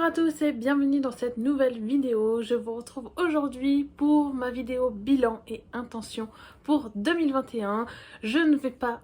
Bonjour à tous et bienvenue dans cette nouvelle vidéo. Je vous retrouve aujourd'hui pour ma vidéo bilan et intention pour 2021. Je ne vais pas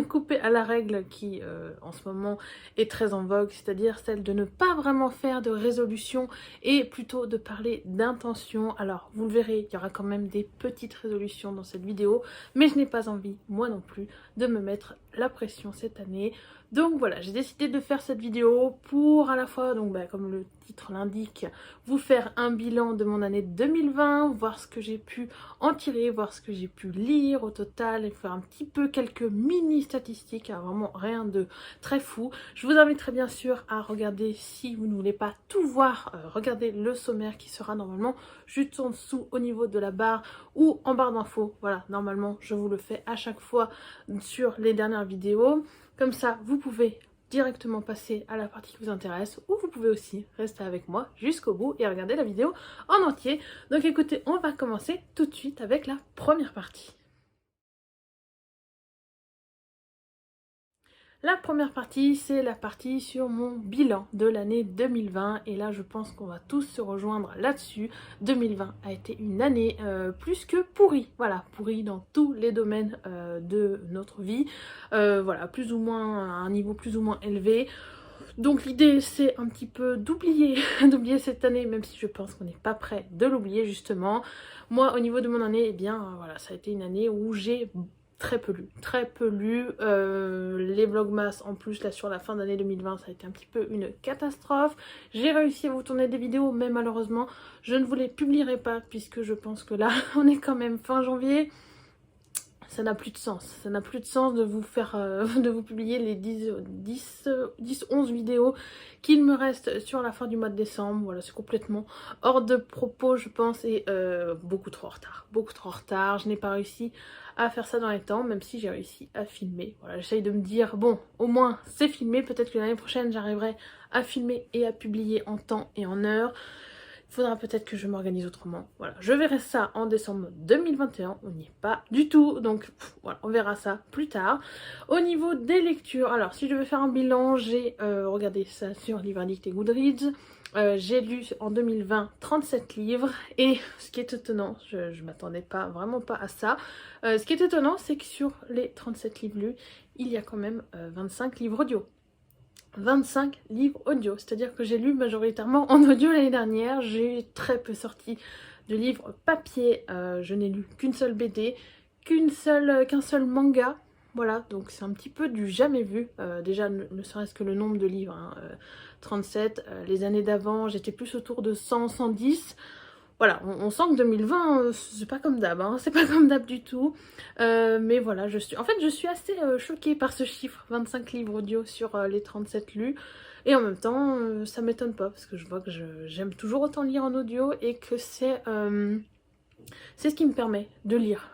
couper à la règle qui en ce moment est très en vogue, c'est-à-dire celle de ne pas vraiment faire de résolution et plutôt de parler d'intention. Alors vous le verrez, il y aura quand même des petites résolutions dans cette vidéo, mais je n'ai pas envie, moi non plus, de me mettre la pression cette année. Donc voilà, j'ai décidé de faire cette vidéo pour à la fois, donc comme le titre l'indique, vous faire un bilan de mon année 2020, voir ce que j'ai pu en tirer, voir ce que j'ai pu lire au total et faire un petit peu quelques mini statistiques, hein, vraiment rien de très fou. Je vous inviterai bien sûr à regarder, si vous ne voulez pas tout voir, regardez le sommaire qui sera normalement juste en dessous au niveau de la barre ou en barre d'infos. Voilà, normalement je vous le fais à chaque fois sur les dernières vidéos. Comme ça, vous pouvez directement passer à la partie qui vous intéresse ou vous pouvez aussi rester avec moi jusqu'au bout et regarder la vidéo en entier. Donc écoutez, on va commencer tout de suite avec la première partie. La première partie, c'est la partie sur mon bilan de l'année 2020 et là je pense qu'on va tous se rejoindre là-dessus. 2020 a été une année plus que pourrie, voilà, pourrie dans tous les domaines de notre vie, voilà, plus ou moins à un niveau plus ou moins élevé. Donc l'idée c'est un petit peu d'oublier d'oublier cette année, même si je pense qu'on n'est pas prêt de l'oublier justement. Moi au niveau de mon année, eh bien voilà, ça a été une année où j'ai très peu lu, très peu lu. Les vlogmas en plus là sur la fin d'année 2020 ça a été un petit peu une catastrophe. J'ai réussi à vous tourner des vidéos mais malheureusement je ne vous les publierai pas puisque je pense que là on est quand même fin janvier. Ça n'a plus de sens, ça n'a plus de sens de vous faire, de vous publier les 10-11 vidéos qu'il me reste sur la fin du mois de décembre. Voilà, c'est complètement hors de propos je pense et beaucoup trop en retard, beaucoup trop en retard. Je n'ai pas réussi à faire ça dans les temps, même si j'ai réussi à filmer. Voilà, j'essaye de me dire, bon, au moins c'est filmé, peut-être que l'année prochaine j'arriverai à filmer et à publier en temps et en heure. Il faudra peut-être que je m'organise autrement. Voilà, je verrai ça en décembre 2021. On n'y est pas du tout. Donc voilà, on verra ça plus tard. Au niveau des lectures, alors si je veux faire un bilan, j'ai regardé ça sur Livre Addict et Goodreads. J'ai lu en 2020 37 livres et ce qui est étonnant, je m'attendais pas, vraiment pas à ça. Ce qui est étonnant, c'est que sur les 37 livres lus, il y a quand même 25 livres audio. 25 livres audio, c'est-à-dire que j'ai lu majoritairement en audio l'année dernière, j'ai très peu sorti de livres papier, je n'ai lu qu'une seule BD, qu'un seul manga, voilà, donc c'est un petit peu du jamais vu, déjà ne serait-ce que le nombre de livres, hein, 37, les années d'avant j'étais plus autour de 100, 110, voilà, on sent que 2020, c'est pas comme d'hab, hein, c'est pas comme d'hab du tout. Mais voilà, je suis assez choquée par ce chiffre, 25 livres audio sur les 37 lus. Et en même temps, ça m'étonne pas, parce que je vois que j'aime toujours autant lire en audio et que c'est ce qui me permet de lire.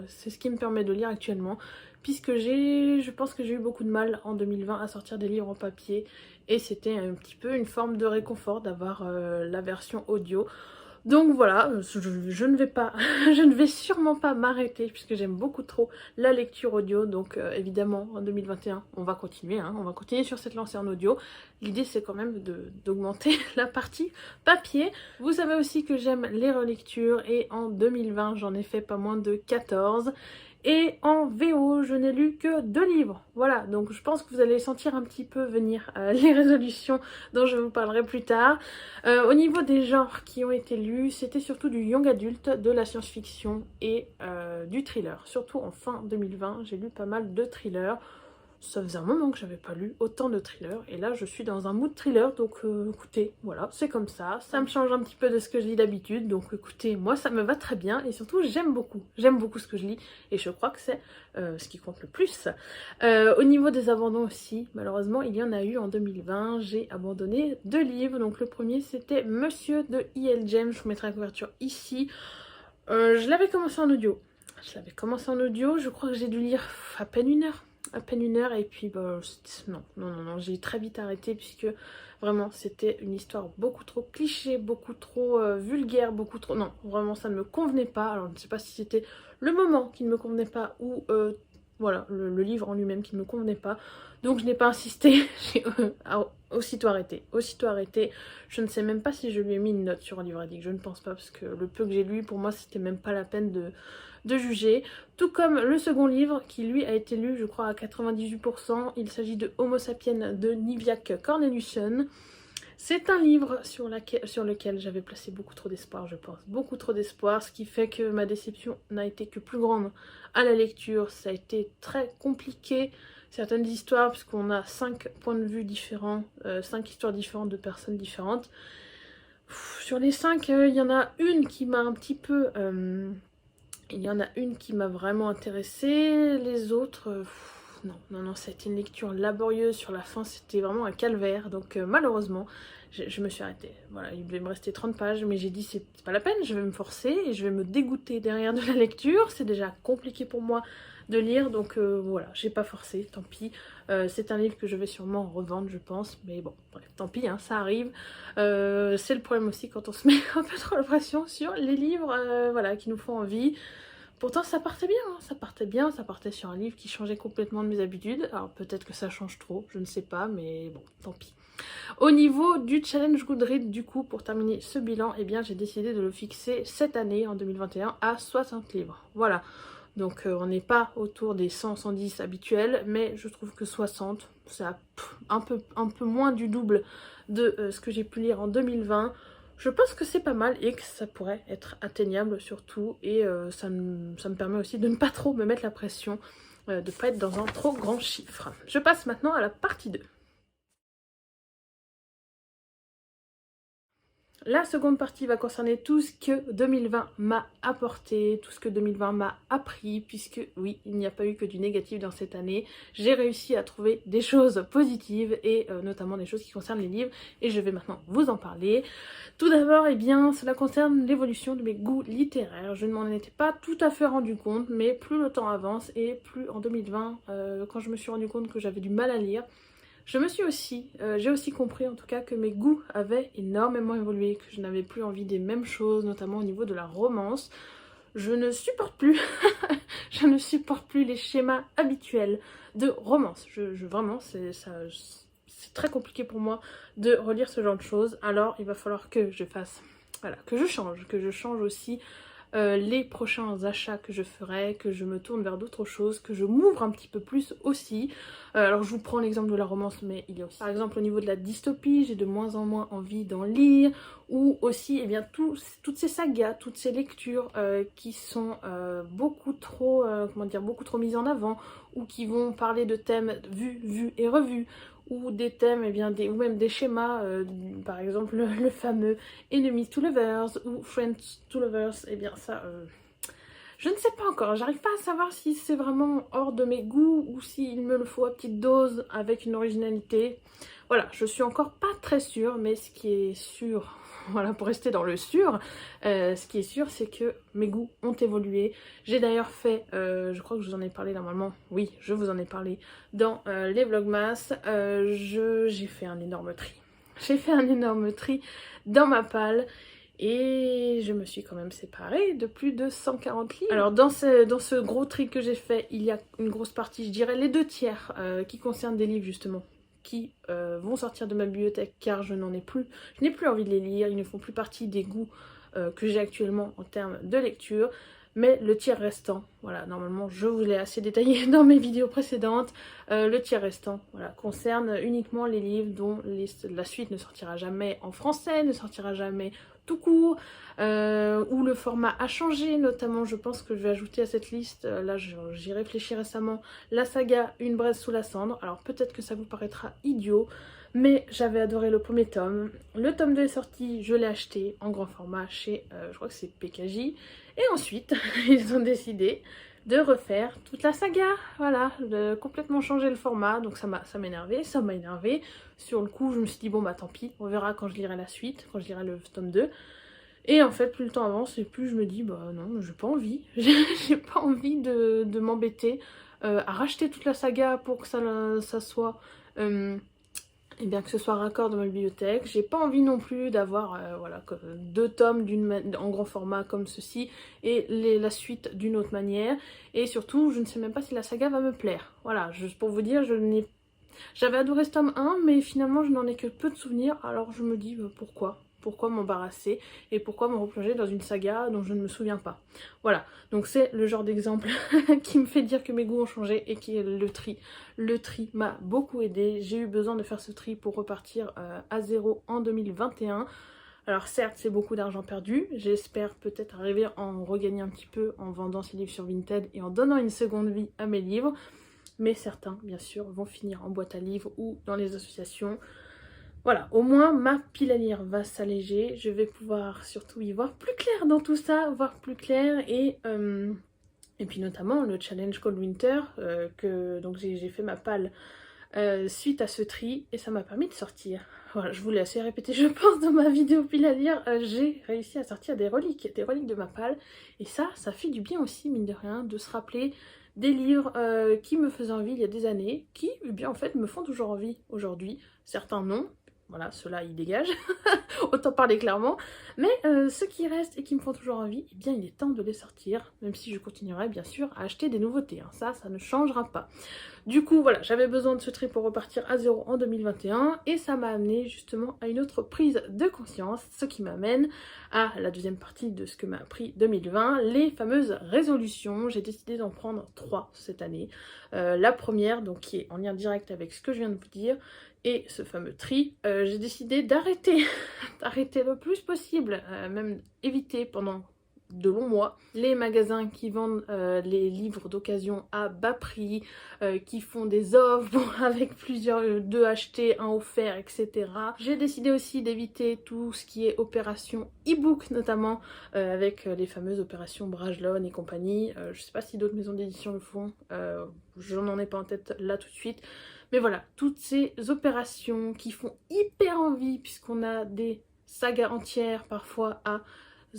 C'est ce qui me permet de lire actuellement, puisque je pense que j'ai eu beaucoup de mal en 2020 à sortir des livres en papier. Et c'était un petit peu une forme de réconfort d'avoir la version audio. Donc voilà, je ne vais pas, je ne vais sûrement pas m'arrêter puisque j'aime beaucoup trop la lecture audio. Donc évidemment en 2021 on va continuer, hein, on va continuer sur cette lancée en audio. L'idée c'est quand même d'augmenter la partie papier. Vous savez aussi que j'aime les relectures et en 2020 j'en ai fait pas moins de 14. Et en VO, je n'ai lu que 2 livres. Voilà, donc je pense que vous allez sentir un petit peu venir les résolutions dont je vous parlerai plus tard. Au niveau des genres qui ont été lus, c'était surtout du young adulte, de la science-fiction et du thriller. Surtout en fin 2020, j'ai lu pas mal de thrillers. Ça faisait un moment que j'avais pas lu autant de thrillers et là je suis dans un mood thriller, donc écoutez, voilà, c'est comme ça me change un petit peu de ce que je lis d'habitude, donc écoutez, moi ça me va très bien et surtout j'aime beaucoup ce que je lis et je crois que c'est ce qui compte le plus. Au niveau des abandons aussi, malheureusement il y en a eu en 2020, j'ai abandonné 2 livres, donc le premier c'était Monsieur de E.L. James, je vous mettrai la couverture ici. Je l'avais commencé en audio, je crois que j'ai dû lire à peine une heure et puis bah, non, j'ai très vite arrêté puisque vraiment c'était une histoire beaucoup trop cliché, beaucoup trop vulgaire, beaucoup trop... Non, vraiment ça ne me convenait pas. Alors je ne sais pas si c'était le moment qui ne me convenait pas ou voilà, le livre en lui-même qui ne me convenait pas. Donc je n'ai pas insisté, j'ai aussitôt arrêté, aussitôt arrêté. Je ne sais même pas si je lui ai mis une note sur un livre addict, je ne pense pas, parce que le peu que j'ai lu, pour moi, c'était même pas la peine de juger. Tout comme le second livre, qui lui a été lu, je crois, à 98%. Il s'agit de Homo sapiens de Niviaq Corneliusson. C'est un livre sur lequel j'avais placé beaucoup trop d'espoir, je pense. Beaucoup trop d'espoir, ce qui fait que ma déception n'a été que plus grande à la lecture. Ça a été très compliqué, certaines histoires, puisqu'on a 5 points de vue différents, 5 histoires différentes de personnes différentes. Sur les 5, il y en a une qui m'a un petit peu... il y en a une qui m'a vraiment intéressée, les autres... non, ça a été une lecture laborieuse. Sur la fin, c'était vraiment un calvaire. Donc malheureusement, je me suis arrêtée. Voilà, il devait me rester 30 pages, mais j'ai dit c'est pas la peine, je vais me forcer et je vais me dégoûter derrière de la lecture. C'est déjà compliqué pour moi de lire, donc voilà, j'ai pas forcé, tant pis. C'est un livre que je vais sûrement revendre, je pense, mais bon, bref, tant pis, hein, ça arrive. C'est le problème aussi quand on se met un peu trop la pression sur les livres voilà, qui nous font envie. Pourtant ça partait bien, hein, ça partait sur un livre qui changeait complètement de mes habitudes. Alors peut-être que ça change trop, je ne sais pas, mais bon, tant pis. Au niveau du challenge Goodreads, du coup, pour terminer ce bilan, eh bien j'ai décidé de le fixer cette année, en 2021, à 60 livres. Voilà, donc on n'est pas autour des 100-110 habituels, mais je trouve que 60, c'est un peu moins du double de ce que j'ai pu lire en 2020. Je pense que c'est pas mal et que ça pourrait être atteignable surtout, et ça me permet aussi de ne pas trop me mettre la pression, de ne pas être dans un trop grand chiffre. Je passe maintenant à la partie 2. La seconde partie va concerner tout ce que 2020 m'a apporté, tout ce que 2020 m'a appris, puisque oui, il n'y a pas eu que du négatif dans cette année. J'ai réussi à trouver des choses positives et notamment des choses qui concernent les livres, et je vais maintenant vous en parler. Tout d'abord, eh bien, cela concerne l'évolution de mes goûts littéraires. Je ne m'en étais pas tout à fait rendu compte, mais plus le temps avance et plus en 2020, quand je me suis rendu compte que j'avais du mal à lire, j'ai aussi compris en tout cas que mes goûts avaient énormément évolué, que je n'avais plus envie des mêmes choses, notamment au niveau de la romance. Je ne supporte plus, je ne supporte plus les schémas habituels de romance. Vraiment, c'est très compliqué pour moi de relire ce genre de choses. Alors il va falloir que je fasse, voilà, que je change aussi les prochains achats que je ferai, que je me tourne vers d'autres choses, que je m'ouvre un petit peu plus aussi. Alors je vous prends l'exemple de la romance, mais il y a aussi par exemple au niveau de la dystopie, j'ai de moins en moins envie d'en lire, ou aussi eh bien, toutes ces sagas, toutes ces lectures qui sont beaucoup trop mises en avant, ou qui vont parler de thèmes vus et revus, ou des thèmes, eh bien, ou même des schémas, par exemple le fameux Enemies to Lovers ou Friends to Lovers, eh bien ça, je ne sais pas encore, j'arrive pas à savoir si c'est vraiment hors de mes goûts ou s'il me le faut à petite dose avec une originalité. Voilà, je suis encore pas très sûre, mais ce qui est sûr, voilà, pour rester dans le sûr, ce qui est sûr, c'est que mes goûts ont évolué. J'ai d'ailleurs fait, je crois que je vous en ai parlé normalement, oui, je vous en ai parlé dans les vlogmas, j'ai fait un énorme tri. J'ai fait un énorme tri dans ma palle. Et je me suis quand même séparée de plus de 140 livres. Alors dans ce gros tri que j'ai fait, il y a une grosse partie, je dirais les 2/3, qui concernent des livres justement qui vont sortir de ma bibliothèque car je n'en ai plus. Je n'ai plus envie de les lire, ils ne font plus partie des goûts que j'ai actuellement en termes de lecture. Mais le tiers restant, voilà, normalement je vous l'ai assez détaillé dans mes vidéos précédentes, le tiers restant, voilà, concerne uniquement les livres dont la suite ne sortira jamais en français, ne sortira jamais tout court, où le format a changé, notamment je pense que je vais ajouter à cette liste, là j'y réfléchis récemment, la saga Une braise sous la cendre. Alors peut-être que ça vous paraîtra idiot, mais j'avais adoré le premier tome. Le tome 2 est sorti, je l'ai acheté en grand format chez, je crois que c'est PKJ. Et ensuite, ils ont décidé de refaire toute la saga, voilà, de complètement changer le format. Donc ça m'a énervé. Sur le coup, je me suis dit, bon bah tant pis, on verra quand je lirai la suite, quand je lirai le tome 2. Et en fait, plus le temps avance, et plus je me dis, bah non, j'ai pas envie. J'ai pas envie de m'embêter à racheter toute la saga pour que ça soit et bien que ce soit raccord dans ma bibliothèque. J'ai pas envie non plus d'avoir voilà, 2 tomes en grand format comme ceci et la suite d'une autre manière. Et surtout, je ne sais même pas si la saga va me plaire. Voilà, juste pour vous dire, j'avais adoré ce tome 1, mais finalement je n'en ai que peu de souvenirs, alors je me dis pourquoi ? Pourquoi m'embarrasser et pourquoi me replonger dans une saga dont je ne me souviens pas. Voilà, donc c'est le genre d'exemple qui me fait dire que mes goûts ont changé et qui est le tri. Le tri m'a beaucoup aidé, j'ai eu besoin de faire ce tri pour repartir à zéro en 2021. Alors certes, c'est beaucoup d'argent perdu, j'espère peut-être arriver à en regagner un petit peu en vendant ces livres sur Vinted et en donnant une seconde vie à mes livres. Mais certains, bien sûr, vont finir en boîte à livres ou dans les associations. Voilà, au moins ma pile à lire va s'alléger, je vais pouvoir surtout y voir plus clair dans tout ça, voir plus clair et puis notamment le challenge Cold Winter, que donc j'ai fait ma palle suite à ce tri et ça m'a permis de sortir. Voilà, je vous l'ai assez répété je pense dans ma vidéo pile à lire, j'ai réussi à sortir des reliques de ma palle et ça fait du bien aussi mine de rien de se rappeler des livres qui me faisaient envie il y a des années, qui eh bien en fait me font toujours envie aujourd'hui, certains non. Voilà, ceux-là ils dégagent, autant parler clairement. Mais ceux qui restent et qui me font toujours envie, eh bien il est temps de les sortir, même si je continuerai bien sûr à acheter des nouveautés, hein. Ça ne changera pas. Du coup voilà, j'avais besoin de ce tri pour repartir à zéro en 2021 et ça m'a amené justement à une autre prise de conscience, ce qui m'amène à la deuxième partie de ce que m'a appris 2020, les fameuses résolutions. J'ai décidé d'en prendre 3 cette année. La première, donc qui est en lien direct avec ce que je viens de vous dire, et ce fameux tri, j'ai décidé d'arrêter, d'arrêter le plus possible, même éviter pendant de longs mois, les magasins qui vendent les livres d'occasion à bas prix, qui font des offres avec plusieurs, 2 achetés, 1 offert, etc. J'ai décidé aussi d'éviter tout ce qui est opération e-book, notamment avec les fameuses opérations Brajlon et compagnie. Je sais pas si d'autres maisons d'édition le font, je n'en ai pas en tête là tout de suite. Mais voilà, toutes ces opérations qui font hyper envie puisqu'on a des sagas entières parfois à 1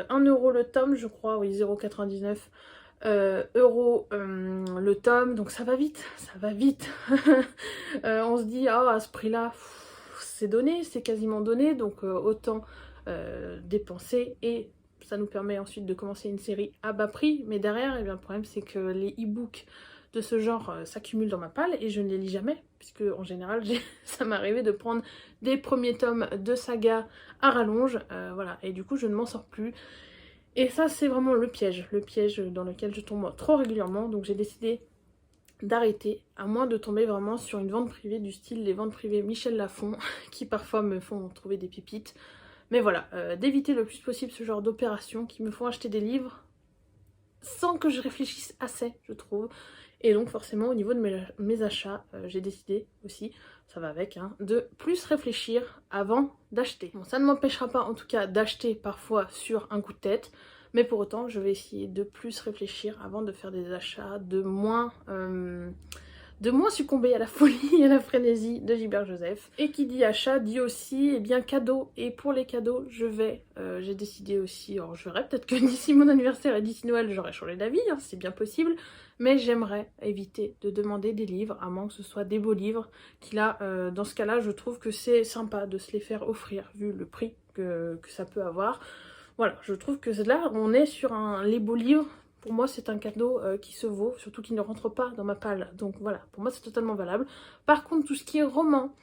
€ le tome, je crois, oui, 0,99 euros le tome, donc ça va vite, ça va vite. On se dit, oh, à ce prix-là, c'est donné, c'est quasiment donné, donc autant dépenser et ça nous permet ensuite de commencer une série à bas prix, mais derrière, eh bien, le problème c'est que les e-books de ce genre s'accumulent dans ma palle et je ne les lis jamais, puisque en général ça m'est arrivé de prendre des premiers tomes de saga à rallonge, voilà, et du coup je ne m'en sors plus. Et ça c'est vraiment le piège dans lequel je tombe trop régulièrement, donc j'ai décidé d'arrêter, à moins de tomber vraiment sur une vente privée du style les ventes privées Michel Lafon, qui parfois me font trouver des pépites. Mais voilà, d'éviter le plus possible ce genre d'opérations qui me font acheter des livres sans que je réfléchisse assez, je trouve. Et donc forcément au niveau de mes achats, j'ai décidé aussi, ça va avec, hein, de plus réfléchir avant d'acheter. Bon, ça ne m'empêchera pas en tout cas d'acheter parfois sur un coup de tête, mais pour autant je vais essayer de plus réfléchir avant de faire des achats, de moins succomber à la folie et à la frénésie de Gilbert Joseph. Et qui dit achat dit aussi bien cadeau. Et pour les cadeaux, j'ai décidé aussi, alors je verrai peut-être que d'ici mon anniversaire et d'ici Noël j'aurai changé d'avis, hein, c'est bien possible, mais j'aimerais éviter de demander des livres, à moins que ce soit des beaux livres, qui là, dans ce cas-là, je trouve que c'est sympa de se les faire offrir, vu le prix que ça peut avoir. Voilà, je trouve que là, on est sur les beaux livres. Pour moi, c'est un cadeau qui se vaut, surtout qui ne rentre pas dans ma palle. Donc voilà, pour moi, c'est totalement valable. Par contre, tout ce qui est roman,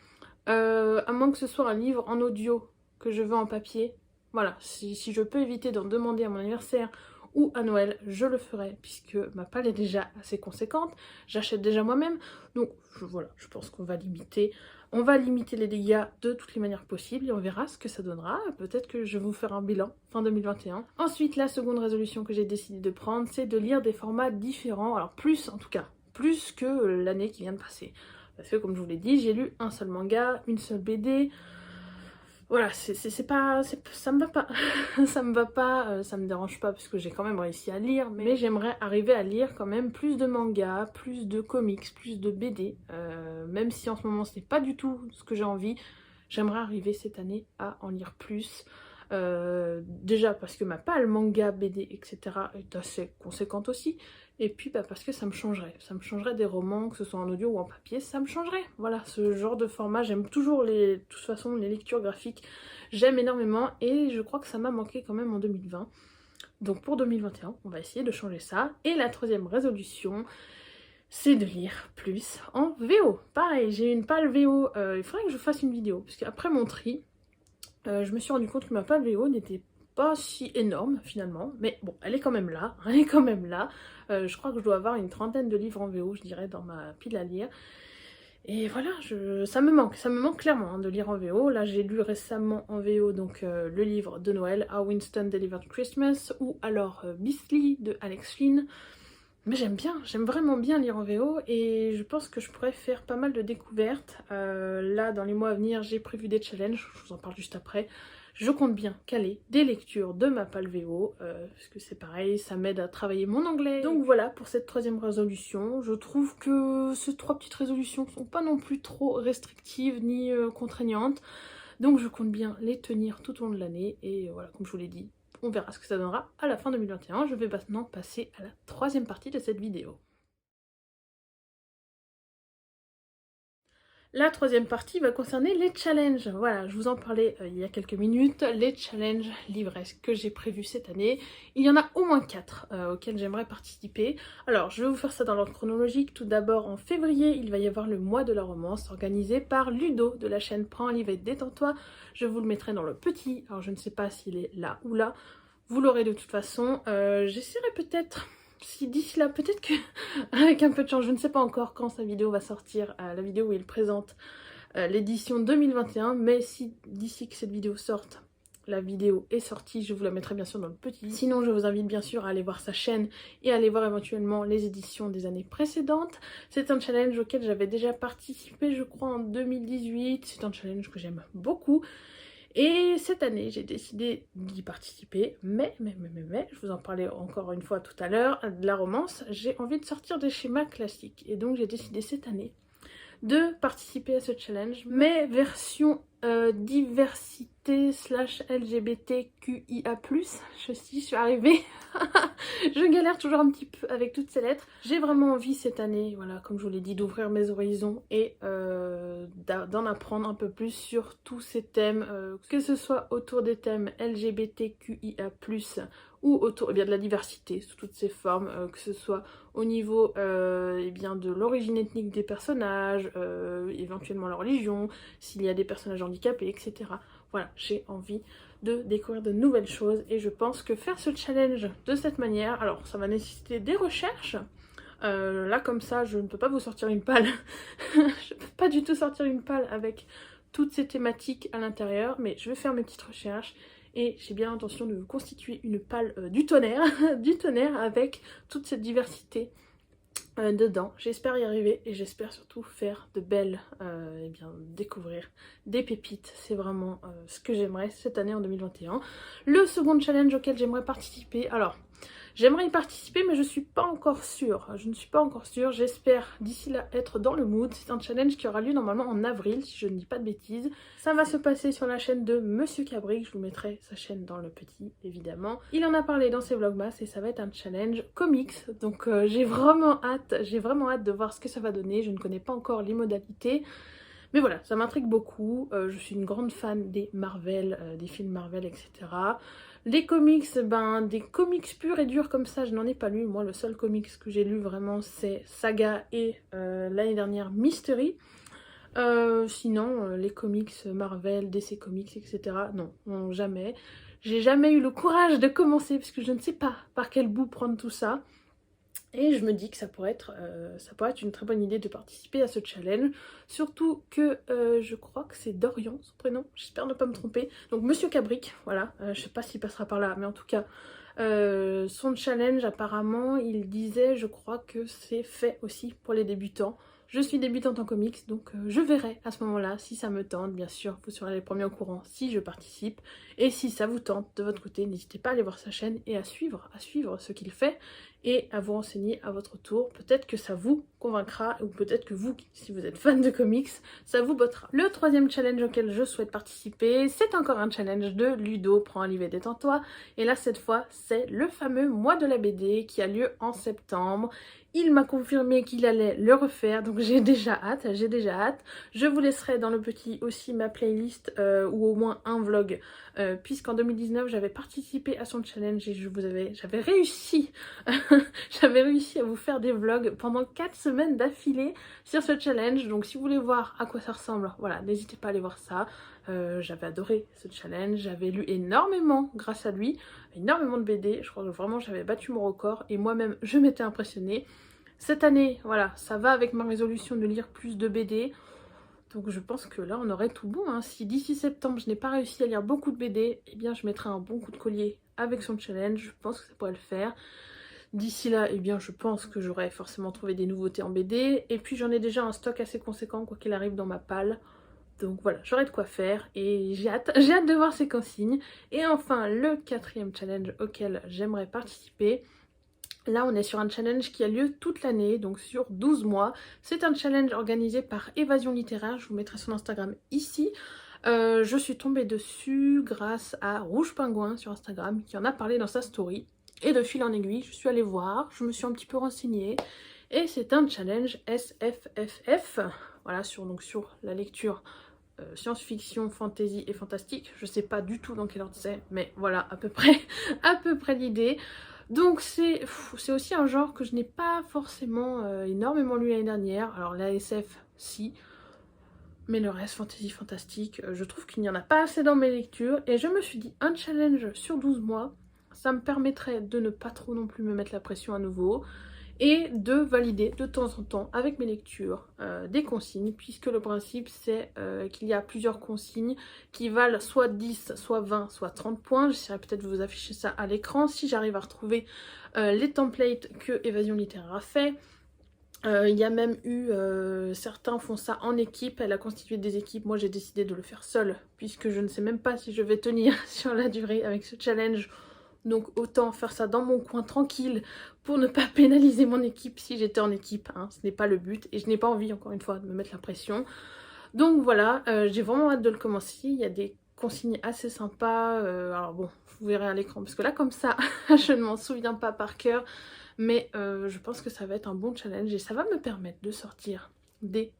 à moins que ce soit un livre en audio que je veux en papier, voilà, si je peux éviter d'en demander à mon anniversaire ou à Noël, je le ferai, puisque ma palle est déjà assez conséquente. J'achète déjà moi-même, donc voilà, je pense qu'on va limiter. On va limiter les dégâts de toutes les manières possibles et on verra ce que ça donnera. Peut-être que je vais vous faire un bilan fin 2021. Ensuite, la seconde résolution que j'ai décidé de prendre, c'est de lire des formats différents. Alors plus en tout cas, plus que l'année qui vient de passer. Parce que comme je vous l'ai dit, j'ai lu un seul manga, une seule BD. Voilà, ça me va pas, ça me va pas, ça me dérange pas parce que j'ai quand même réussi à lire, mais j'aimerais arriver à lire quand même plus de mangas, plus de comics, plus de BD, même si en ce moment ce n'est pas du tout ce que j'ai envie, j'aimerais arriver cette année à en lire plus, déjà parce que ma palle manga, BD, etc. est assez conséquente aussi, Et puis parce que ça me changerait des romans, que ce soit en audio ou en papier, ça me changerait. Voilà, ce genre de format, j'aime toujours de toute façon les lectures graphiques, j'aime énormément et je crois que ça m'a manqué quand même en 2020. Donc pour 2021, on va essayer de changer ça. Et la troisième résolution, c'est de lire plus en VO. Pareil, j'ai une palle VO, il faudrait que je fasse une vidéo, parce qu'après mon tri, je me suis rendu compte que ma palle VO n'était pas si énorme finalement, mais bon, elle est quand même là, elle est quand même là. Je crois que je dois avoir une trentaine de livres en VO, je dirais, dans ma pile à lire. Et voilà, ça me manque clairement hein, de lire en VO. Là j'ai lu récemment en VO donc le livre de Noël, How Winston Delivered Christmas, ou alors Beastly de Alex Flynn. Mais j'aime vraiment bien lire en VO et je pense que je pourrais faire pas mal de découvertes. Là, dans les mois à venir, j'ai prévu des challenges, je vous en parle juste après. Je compte bien caler des lectures de ma palle VO, parce que c'est pareil, ça m'aide à travailler mon anglais. Donc voilà pour cette troisième résolution. Je trouve que ces trois petites résolutions sont pas non plus trop restrictives ni contraignantes. Donc je compte bien les tenir tout au long de l'année et voilà, comme je vous l'ai dit, on verra ce que ça donnera à la fin 2021. Je vais maintenant passer à la troisième partie de cette vidéo. La troisième partie va concerner les challenges. Voilà, je vous en parlais il y a quelques minutes. Les challenges livresques que j'ai prévus cette année. Il y en a au moins 4 auxquels j'aimerais participer. Alors, je vais vous faire ça dans l'ordre chronologique. Tout d'abord, en février, il va y avoir le mois de la romance organisé par Ludo de la chaîne Prends un livre et détends-toi. Je vous le mettrai dans le petit. Alors, je ne sais pas s'il est là ou là. Vous l'aurez de toute façon. J'essaierai peut-être... Si d'ici là, peut-être que avec un peu de chance, je ne sais pas encore quand sa vidéo va sortir, la vidéo où il présente l'édition 2021, mais si d'ici que cette vidéo sorte, la vidéo est sortie, je vous la mettrai bien sûr dans le petit. Sinon, je vous invite bien sûr à aller voir sa chaîne et à aller voir éventuellement les éditions des années précédentes. C'est un challenge auquel j'avais déjà participé, je crois, en 2018. C'est un challenge que j'aime beaucoup. Et cette année, j'ai décidé d'y participer, mais, je vous en parlais encore une fois tout à l'heure, de la romance, j'ai envie de sortir des schémas classiques. Et donc j'ai décidé cette année de participer à ce challenge, mais version diversité / LGBTQIA+. Je suis arrivée. Je galère toujours un petit peu avec toutes ces lettres. J'ai vraiment envie cette année, voilà, comme je vous l'ai dit, d'ouvrir mes horizons et d'en apprendre un peu plus sur tous ces thèmes, que ce soit autour des thèmes LGBTQIA+, ou autour de la diversité sous toutes ses formes, que ce soit au niveau de l'origine ethnique des personnages, éventuellement la religion, s'il y a des personnages handicapés, etc. Voilà, j'ai envie de découvrir de nouvelles choses et je pense que faire ce challenge de cette manière, alors ça va nécessiter des recherches. Là comme ça, je ne peux pas vous sortir une palle. Je peux pas du tout sortir une palle avec toutes ces thématiques à l'intérieur, mais je vais faire mes petites recherches. Et j'ai bien l'intention de vous constituer une palle du tonnerre, du tonnerre avec toute cette diversité dedans. J'espère y arriver et j'espère surtout faire de belles, découvrir des pépites. C'est vraiment ce que j'aimerais cette année en 2021. Le second challenge auquel j'aimerais participer, alors... J'aimerais y participer mais je suis pas encore sûre. Je ne suis pas encore sûre. J'espère d'ici là être dans le mood. C'est un challenge qui aura lieu normalement en avril si je ne dis pas de bêtises. Ça va se passer sur la chaîne de Monsieur Cabric. Je vous mettrai sa chaîne dans le petit évidemment. Il en a parlé dans ses vlogmas et ça va être un challenge comics. Donc j'ai vraiment hâte de voir ce que ça va donner. Je ne connais pas encore les modalités. Mais voilà, ça m'intrigue beaucoup. Je suis une grande fan des Marvel, des films Marvel, etc. Les comics, des comics purs et durs comme ça, je n'en ai pas lu. Moi, le seul comics que j'ai lu vraiment, c'est Saga et l'année dernière Mystery. Sinon, les comics Marvel, DC Comics, etc. Non, jamais. J'ai jamais eu le courage de commencer parce que je ne sais pas par quel bout prendre tout ça. Et je me dis que ça pourrait être une très bonne idée de participer à ce challenge. Surtout que je crois que c'est Dorian, son prénom, j'espère ne pas me tromper. Donc Monsieur Cabric, voilà, je sais pas s'il passera par là, mais en tout cas, son challenge apparemment, il disait, je crois que c'est fait aussi pour les débutants. Je suis débutante en comics, donc je verrai à ce moment-là si ça me tente. Bien sûr, vous serez les premiers au courant si je participe. Et si ça vous tente de votre côté, n'hésitez pas à aller voir sa chaîne et à suivre ce qu'il fait et à vous renseigner à votre tour. Peut-être que ça vous convaincra, ou peut-être que vous, si vous êtes fan de comics, ça vous bottera. Le troisième challenge auquel je souhaite participer, c'est encore un challenge de Ludo, prends un livre et détends-toi. Et là, cette fois, c'est le fameux mois de la BD qui a lieu en septembre. Il m'a confirmé qu'il allait le refaire, donc j'ai déjà hâte, Je vous laisserai dans le petit aussi ma playlist ou au moins un vlog, puisqu'en 2019 j'avais participé à son challenge et j'avais réussi, j'avais réussi à vous faire des vlogs pendant 4 semaines d'affilée sur ce challenge. Donc si vous voulez voir à quoi ça ressemble, voilà, n'hésitez pas à aller voir ça. J'avais adoré ce challenge, j'avais lu énormément grâce à lui, énormément de BD, je crois que vraiment j'avais battu mon record et moi-même je m'étais impressionnée. Cette année, voilà, ça va avec ma résolution de lire plus de BD, donc je pense que là on aurait tout bon, hein. Si d'ici septembre je n'ai pas réussi à lire beaucoup de BD, eh bien je mettrai un bon coup de collier avec son challenge, je pense que ça pourrait le faire. D'ici là, eh bien je pense que j'aurai forcément trouvé des nouveautés en BD, et puis j'en ai déjà un stock assez conséquent quoi qu'il arrive dans ma palle. Donc voilà, j'aurai de quoi faire et j'ai hâte de voir ces consignes. Et enfin, le quatrième challenge auquel j'aimerais participer. Là, on est sur un challenge qui a lieu toute l'année, donc sur 12 mois. C'est un challenge organisé par Évasion Littéraire, je vous mettrai son Instagram ici. Je suis tombée dessus grâce à Rouge Pingouin sur Instagram, qui en a parlé dans sa story. Et de fil en aiguille, je suis allée voir, je me suis un petit peu renseignée. Et c'est un challenge SFFF, voilà, sur la lecture science-fiction, fantasy et fantastique. Je sais pas du tout dans quel ordre c'est, mais voilà à peu près, à peu près l'idée. Donc c'est aussi un genre que je n'ai pas forcément énormément lu l'année dernière. Alors la SF, si, mais le reste, fantasy, fantastique, je trouve qu'il n'y en a pas assez dans mes lectures. Et je me suis dit, un challenge sur 12 mois, ça me permettrait de ne pas trop non plus me mettre la pression à nouveau, et de valider de temps en temps avec mes lectures des consignes, puisque le principe c'est qu'il y a plusieurs consignes qui valent soit 10, soit 20, soit 30 points. J'essaierai peut-être de vous afficher ça à l'écran si j'arrive à retrouver les templates que Évasion Littéraire a fait. Il y a même eu, certains font ça en équipe, elle a constitué des équipes, moi j'ai décidé de le faire seule, puisque je ne sais même pas si je vais tenir sur la durée avec ce challenge. Donc autant faire ça dans mon coin tranquille pour ne pas pénaliser mon équipe si j'étais en équipe, hein. Ce n'est pas le but et je n'ai pas envie encore une fois de me mettre la pression. Donc voilà, j'ai vraiment hâte de le commencer, il y a des consignes assez sympas, alors bon, vous verrez à l'écran parce que là comme ça je ne m'en souviens pas par cœur, mais je pense que ça va être un bon challenge et ça va me permettre de sortir des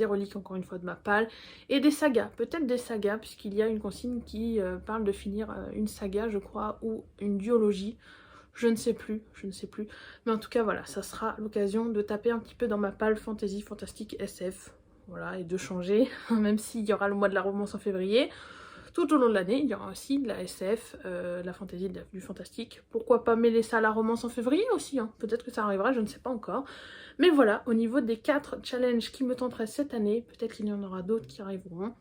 reliques encore une fois de ma palle et des sagas, peut-être des sagas puisqu'il y a une consigne qui parle de finir une saga je crois ou une duologie, je ne sais plus, mais en tout cas voilà, ça sera l'occasion de taper un petit peu dans ma palle fantasy, fantastique, SF, voilà, et de changer, même s'il y aura le mois de la romance en février. Tout au long de l'année, il y aura aussi de la SF, de la fantasy, du fantastique. Pourquoi pas mêler ça à la romance en février aussi, hein. Peut-être que ça arrivera, je ne sais pas encore. Mais voilà, au niveau des 4 challenges qui me tenteraient cette année, peut-être qu'il y en aura d'autres qui arriveront.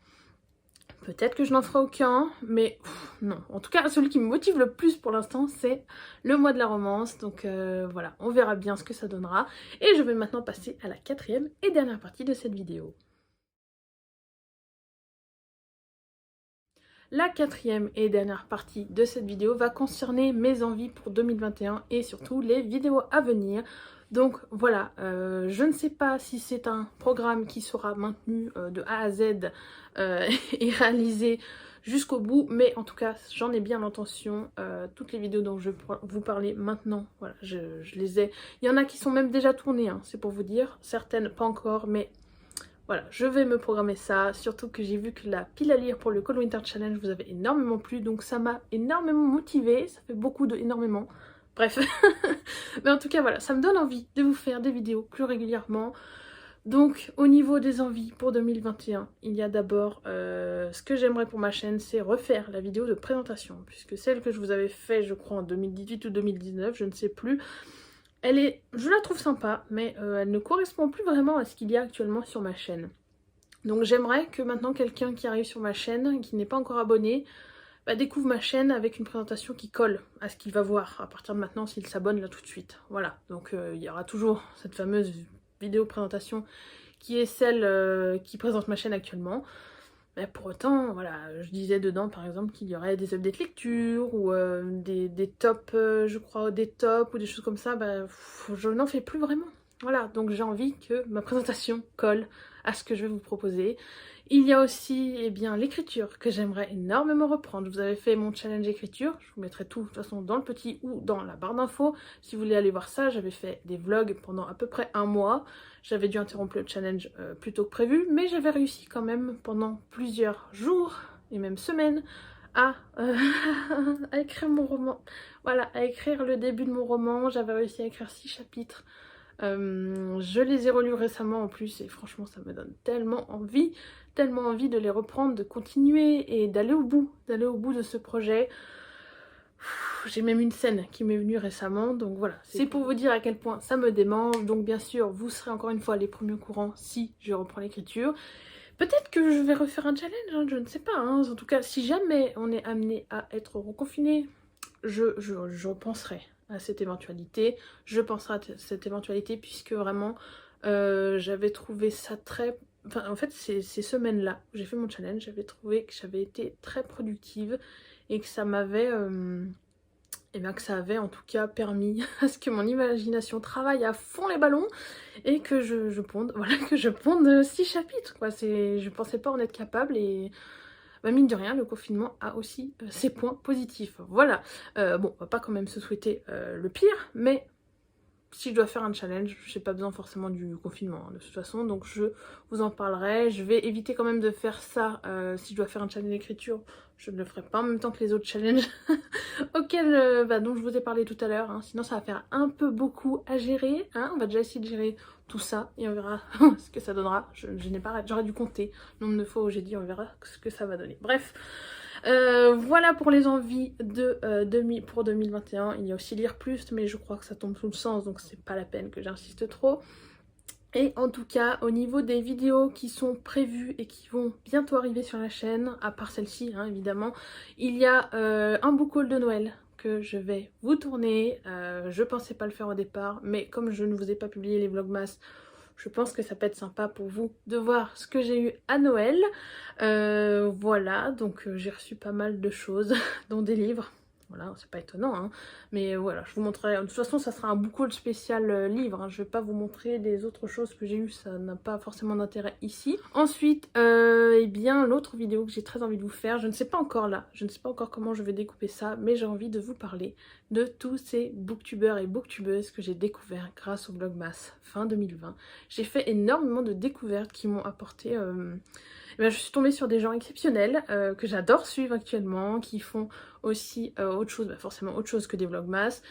Peut-être que je n'en ferai aucun, mais non. En tout cas, celui qui me motive le plus pour l'instant, c'est le mois de la romance. Donc voilà, on verra bien ce que ça donnera. Et je vais maintenant passer à la 4e et dernière partie de cette vidéo. La 4e et dernière partie de cette vidéo va concerner mes envies pour 2021 et surtout les vidéos à venir. Donc voilà, je ne sais pas si c'est un programme qui sera maintenu de A à Z et réalisé jusqu'au bout, mais en tout cas j'en ai bien l'intention. Toutes les vidéos dont je vais vous parler maintenant, voilà, je les ai. Il y en a qui sont même déjà tournées, hein, c'est pour vous dire, certaines pas encore, mais voilà, je vais me programmer ça, surtout que j'ai vu que la pile à lire pour le Cold Winter Challenge vous avait énormément plu, donc ça m'a énormément motivée, ça fait beaucoup de énormément, bref. Mais en tout cas voilà, ça me donne envie de vous faire des vidéos plus régulièrement. Donc au niveau des envies pour 2021, il y a d'abord ce que j'aimerais pour ma chaîne, c'est refaire la vidéo de présentation, puisque celle que je vous avais fait je crois en 2018 ou 2019, je ne sais plus. Je la trouve sympa, mais elle ne correspond plus vraiment à ce qu'il y a actuellement sur ma chaîne. Donc j'aimerais que maintenant quelqu'un qui arrive sur ma chaîne, qui n'est pas encore abonné, découvre ma chaîne avec une présentation qui colle à ce qu'il va voir à partir de maintenant s'il s'abonne là tout de suite. Voilà, donc il y aura toujours cette fameuse vidéo présentation qui est celle qui présente ma chaîne actuellement. Mais pour autant, voilà, je disais dedans par exemple qu'il y aurait des updates lecture ou des tops, je crois, des tops ou des choses comme ça, je n'en fais plus vraiment. Voilà, donc j'ai envie que ma présentation colle à ce que je vais vous proposer. Il y a aussi eh bien l'écriture que j'aimerais énormément reprendre. Vous avez fait mon challenge écriture, je vous mettrai tout de toute façon dans le petit ou dans la barre d'infos. Si vous voulez aller voir ça, j'avais fait des vlogs pendant à peu près un mois. J'avais dû interrompre le challenge plus tôt que prévu, mais j'avais réussi quand même pendant plusieurs jours et même semaines à, à écrire mon roman. Voilà, à écrire le début de mon roman. J'avais réussi à écrire 6 chapitres. Je les ai relus récemment en plus et franchement ça me donne tellement envie de les reprendre, de continuer et d'aller au bout de ce projet. J'ai même une scène qui m'est venue récemment, donc voilà, c'est pour vous dire à quel point ça me démange. Donc bien sûr vous serez encore une fois les premiers au courant si je reprends l'écriture. Peut-être que je vais refaire un challenge, hein, je ne sais pas, hein. En tout cas si jamais on est amené à être reconfiné, je penserai à cette éventualité. Je penserai à cette éventualité puisque vraiment j'avais trouvé ça très... Enfin en fait ces semaines-là où j'ai fait mon challenge, j'avais trouvé que j'avais été très productive et que ça m'avait... et bien que ça avait en tout cas permis à ce que mon imagination travaille à fond les ballons et que je ponde, voilà, que je ponde 6 chapitres quoi. Je pensais pas en être capable et bah, mine de rien, le confinement a aussi ses points positifs. Voilà. Bon, on va pas quand même se souhaiter le pire, mais si je dois faire un challenge, j'ai pas besoin forcément du confinement hein, de toute façon, donc je vous en parlerai. Je vais éviter quand même de faire ça si je dois faire un challenge d'écriture. Je ne le ferai pas en même temps que les autres challenges auxquels dont je vous ai parlé tout à l'heure. Hein. Sinon ça va faire un peu beaucoup à gérer. Hein. On va déjà essayer de gérer tout ça et on verra ce que ça donnera. Je n'ai pas, j'aurais dû compter le nombre de fois où j'ai dit on verra ce que ça va donner. Bref. Voilà pour les envies pour 2021. Il y a aussi lire plus, mais je crois que ça tombe sous le sens, donc c'est pas la peine que j'insiste trop. Et en tout cas, au niveau des vidéos qui sont prévues et qui vont bientôt arriver sur la chaîne, à part celle-ci hein, évidemment, il y a un book haul de Noël que je vais vous tourner. Je pensais pas le faire au départ, mais comme je ne vous ai pas publié les vlogmas, je pense que ça peut être sympa pour vous de voir ce que j'ai eu à Noël. Voilà, donc j'ai reçu pas mal de choses, dont des livres. Voilà, c'est pas étonnant, hein. Mais voilà, je vous montrerai. De toute façon, ça sera un book haul spécial livre. Hein. Je vais pas vous montrer des autres choses que j'ai eues, ça n'a pas forcément d'intérêt ici. Ensuite, eh bien, l'autre vidéo que j'ai très envie de vous faire, je ne sais pas encore là, je ne sais pas encore comment je vais découper ça, mais j'ai envie de vous parler de tous ces booktubeurs et booktubeuses que j'ai découverts grâce au Vlogmas fin 2020. J'ai fait énormément de découvertes qui m'ont apporté... Eh bien, je suis tombée sur des gens exceptionnels que j'adore suivre actuellement, qui font aussi autre chose, forcément autre chose que des vlogmas.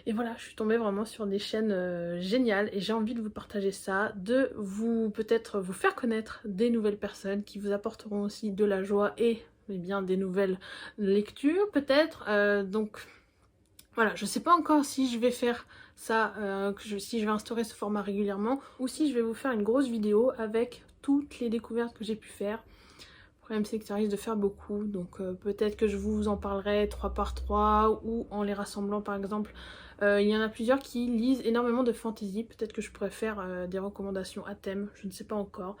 Et voilà, je suis tombée vraiment sur des chaînes géniales et j'ai envie de vous partager ça, de vous peut-être vous faire connaître des nouvelles personnes qui vous apporteront aussi de la joie et eh bien, des nouvelles lectures peut-être. Donc voilà, je sais pas encore si je vais faire ça, si je vais instaurer ce format régulièrement ou si je vais vous faire une grosse vidéo avec toutes les découvertes que j'ai pu faire. Le problème c'est que ça risque de faire beaucoup, donc peut-être que je vous en parlerai 3 par 3 ou en les rassemblant par exemple. Il y en a plusieurs qui lisent énormément de fantasy, peut-être que je pourrais faire des recommandations à thème, je ne sais pas encore.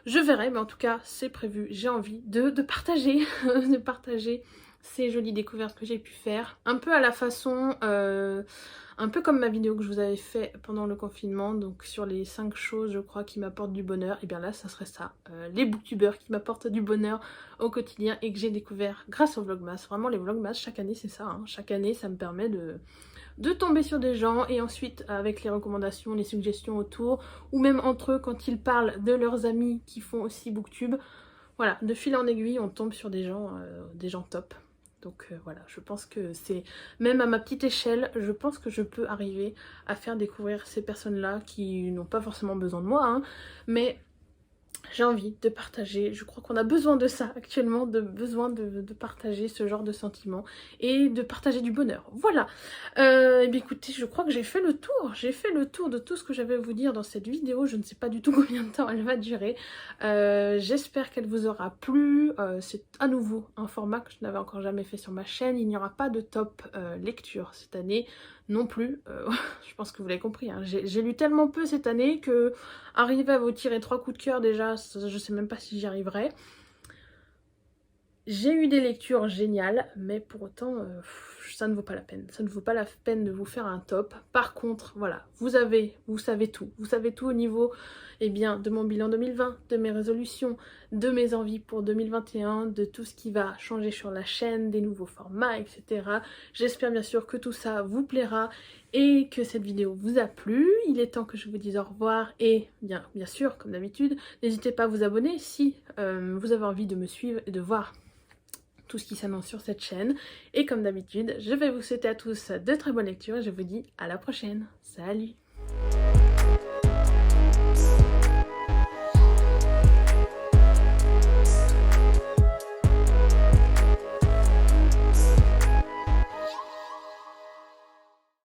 Je verrai, mais en tout cas c'est prévu, j'ai envie de partager, de partager ces jolies découvertes que j'ai pu faire. Un peu à la façon, un peu comme ma vidéo que je vous avais fait pendant le confinement, donc sur les 5 choses je crois qui m'apportent du bonheur, et bien là ça serait ça, les booktubeurs qui m'apportent du bonheur au quotidien et que j'ai découvert grâce au vlogmas. Vraiment les vlogmas chaque année c'est ça, hein. Chaque année ça me permet de tomber sur des gens et ensuite avec les recommandations, les suggestions autour ou même entre eux quand ils parlent de leurs amis qui font aussi booktube. Voilà, de fil en aiguille on tombe sur des gens top. Donc voilà, je pense que c'est, même à ma petite échelle, je pense que je peux arriver à faire découvrir ces personnes-là qui n'ont pas forcément besoin de moi, hein, mais j'ai envie de partager, je crois qu'on a besoin de ça actuellement, de partager ce genre de sentiments et de partager du bonheur. Voilà, et bien écoutez, je crois que j'ai fait le tour de tout ce que j'avais à vous dire dans cette vidéo. Je ne sais pas du tout combien de temps elle va durer. J'espère qu'elle vous aura plu. C'est à nouveau un format que je n'avais encore jamais fait sur ma chaîne. Il n'y aura pas de top lecture cette année non plus. Je pense que vous l'avez compris, hein. J'ai lu tellement peu cette année que arriver à vous tirer 3 coups de cœur déjà, je sais même pas si j'y arriverai. J'ai eu des lectures géniales, mais pour autant, ça ne vaut pas la peine. Ça ne vaut pas la peine de vous faire un top. Par contre, voilà, vous savez tout. Vous savez tout au niveau, eh bien, de mon bilan 2020, de mes résolutions, de mes envies pour 2021, de tout ce qui va changer sur la chaîne, des nouveaux formats, etc. J'espère bien sûr que tout ça vous plaira et que cette vidéo vous a plu. Il est temps que je vous dise au revoir et bien sûr, comme d'habitude, n'hésitez pas à vous abonner si vous avez envie de me suivre et de voir tout ce qui s'annonce sur cette chaîne. Et comme d'habitude, je vais vous souhaiter à tous de très bonnes lectures et je vous dis à la prochaine. Salut!